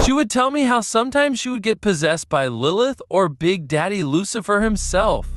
She would tell me how sometimes she would get possessed by Lilith or Big Daddy Lucifer himself.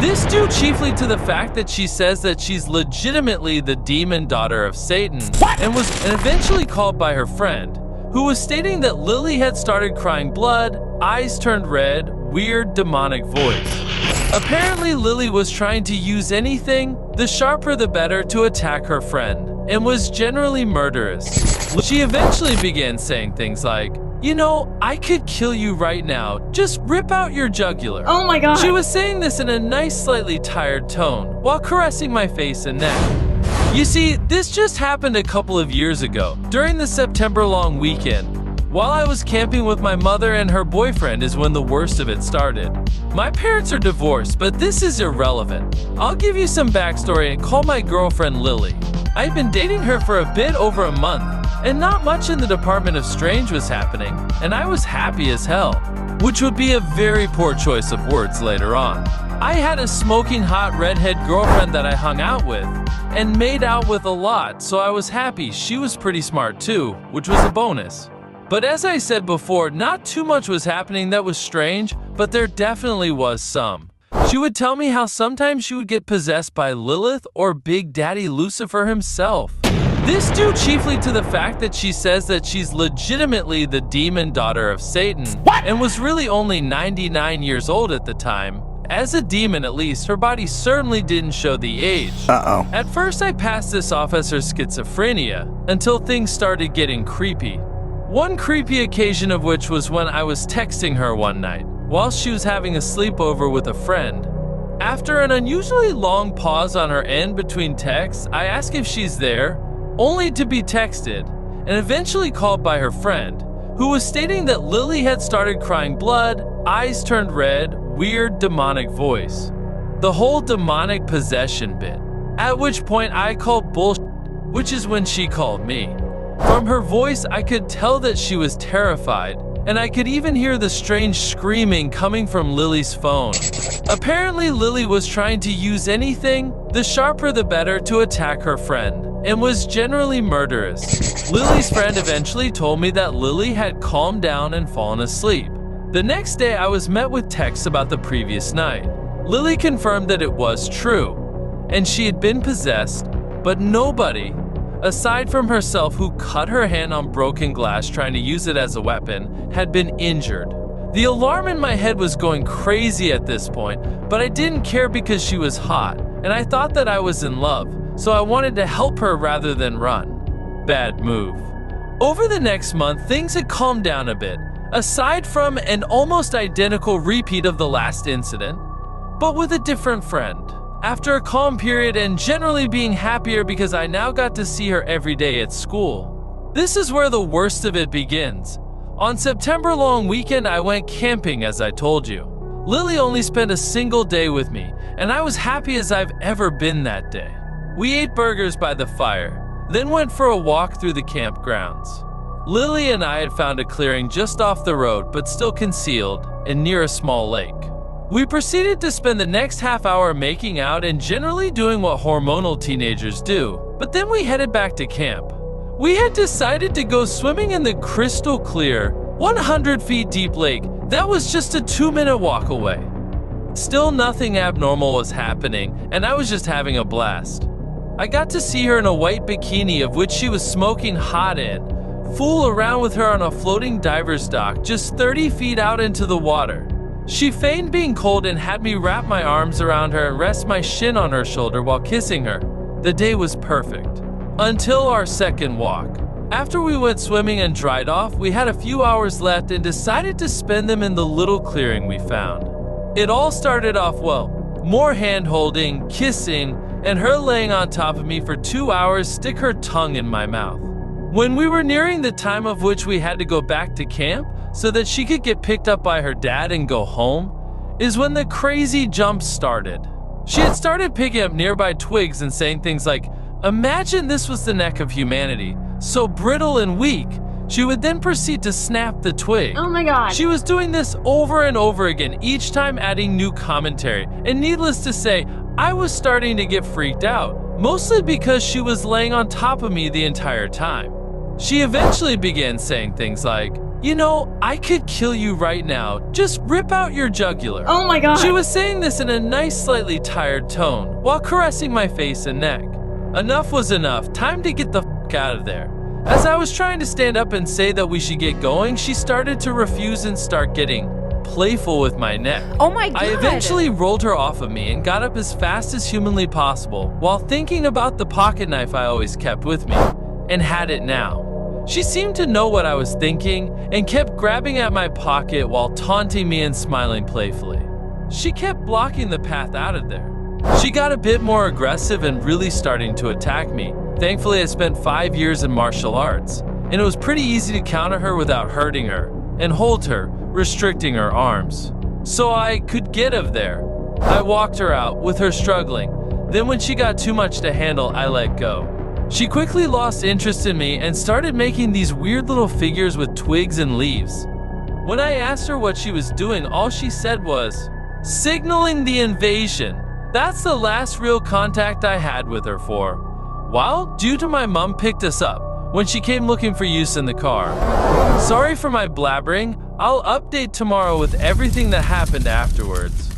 This due chiefly to the fact that she says that she's legitimately the demon daughter of Satan and was eventually called by her friend, who was stating that Lily had started crying blood, eyes turned red, weird demonic voice. Apparently Lily was trying to use anything, the sharper the better, to attack her friend, and was generally murderous. She eventually began saying things like, "You know, I could kill you right now. Just rip out your jugular." Oh my god. She was saying this in a nice, slightly tired tone, while caressing my face and neck. You see, this just happened a couple of years ago, during the September long weekend. While I was camping with my mother and her boyfriend is when the worst of it started. My parents are divorced, but this is irrelevant. I'll give you some backstory and call my girlfriend Lily. I'd been dating her for a bit over a month, and not much in the Department of Strange was happening, and I was happy as hell, which would be a very poor choice of words later on. I had a smoking hot redhead girlfriend that I hung out with and made out with a lot, so I was happy. She was pretty smart too, which was a bonus. But as I said before, not too much was happening that was strange, but there definitely was some. She would tell me how sometimes she would get possessed by Lilith or Big Daddy Lucifer himself. This due chiefly to the fact that she says that she's legitimately the demon daughter of Satan and was really only 99 years old at the time. As a demon, at least, her body certainly didn't show the age. At first I passed this off as her schizophrenia until things started getting creepy. One creepy occasion of which was when I was texting her one night while she was having a sleepover with a friend. After an unusually long pause on her end between texts, I ask if she's there, only to be texted and eventually called by her friend, who was stating that Lily had started crying blood, eyes turned red, weird demonic voice. The whole demonic possession bit. At which point I called bullshit, which is when she called me. From her voice, I could tell that she was terrified, and I could even hear the strange screaming coming from Lily's phone. Apparently, Lily was trying to use anything, the sharper the better, to attack her friend, and was generally murderous. Lily's friend eventually told me that Lily had calmed down and fallen asleep. The next day, I was met with texts about the previous night. Lily confirmed that it was true, and she had been possessed, but nobody, aside from herself, who cut her hand on broken glass trying to use it as a weapon, had been injured. The alarm in my head was going crazy at this point, but I didn't care because she was hot, and I thought that I was in love, so I wanted to help her rather than run. Bad move. Over the next month, things had calmed down a bit, aside from an almost identical repeat of the last incident, but with a different friend. After a calm period and generally being happier because I now got to see her every day at school. This is where the worst of it begins. On September long weekend, I went camping as I told you. Lily only spent a single day with me, and I was happy as I've ever been that day. We ate burgers by the fire, then went for a walk through the campgrounds. Lily and I had found a clearing just off the road, but still concealed, and near a small lake. We proceeded to spend the next half hour making out and generally doing what hormonal teenagers do, but then we headed back to camp. We had decided to go swimming in the crystal clear, 100 feet deep lake that was just a 2-minute walk away. Still nothing abnormal was happening, and I was just having a blast. I got to see her in a white bikini of which she was smoking hot in, fool around with her on a floating diver's dock just 30 feet out into the water. She feigned being cold and had me wrap my arms around her and rest my shin on her shoulder while kissing her. The day was perfect. Until our second walk. After we went swimming and dried off, we had a few hours left and decided to spend them in the little clearing we found. It all started off well. More hand-holding, kissing, and her laying on top of me for 2 hours, stick her tongue in my mouth. When we were nearing the time of which we had to go back to camp, so that she could get picked up by her dad and go home, is when the crazy jump started. She had started picking up nearby twigs and saying things like, "Imagine this was the neck of humanity, so brittle and weak." She would then proceed to snap the twig. Oh my god. She was doing this over and over again, each time adding new commentary, and needless to say, I was starting to get freaked out, mostly because she was laying on top of me the entire time. She eventually began saying things like, You know, I could kill you right now. Just rip out your jugular. Oh my god. She was saying this in a nice, slightly tired tone while caressing my face and neck. Enough was enough. Time to get the f out of there. As I was trying to stand up and say that we should get going, she started to refuse and start getting playful with my neck. Oh my god. I eventually rolled her off of me and got up as fast as humanly possible while thinking about the pocket knife I always kept with me and had it now. She seemed to know what I was thinking and kept grabbing at my pocket while taunting me and smiling playfully. She kept blocking the path out of there. She got a bit more aggressive and really starting to attack me. Thankfully, I spent 5 years in martial arts, and it was pretty easy to counter her without hurting her and hold her, restricting her arms, so I could get of there. I walked her out with her struggling. Then when she got too much to handle, I let go. She quickly lost interest in me and started making these weird little figures with twigs and leaves. When I asked her what she was doing, all she said was, "Signaling the invasion." That's the last real contact I had with her for a while, due to my mom picked us up when she came looking for use in the car. Sorry for my blabbering. I'll update tomorrow with everything that happened afterwards.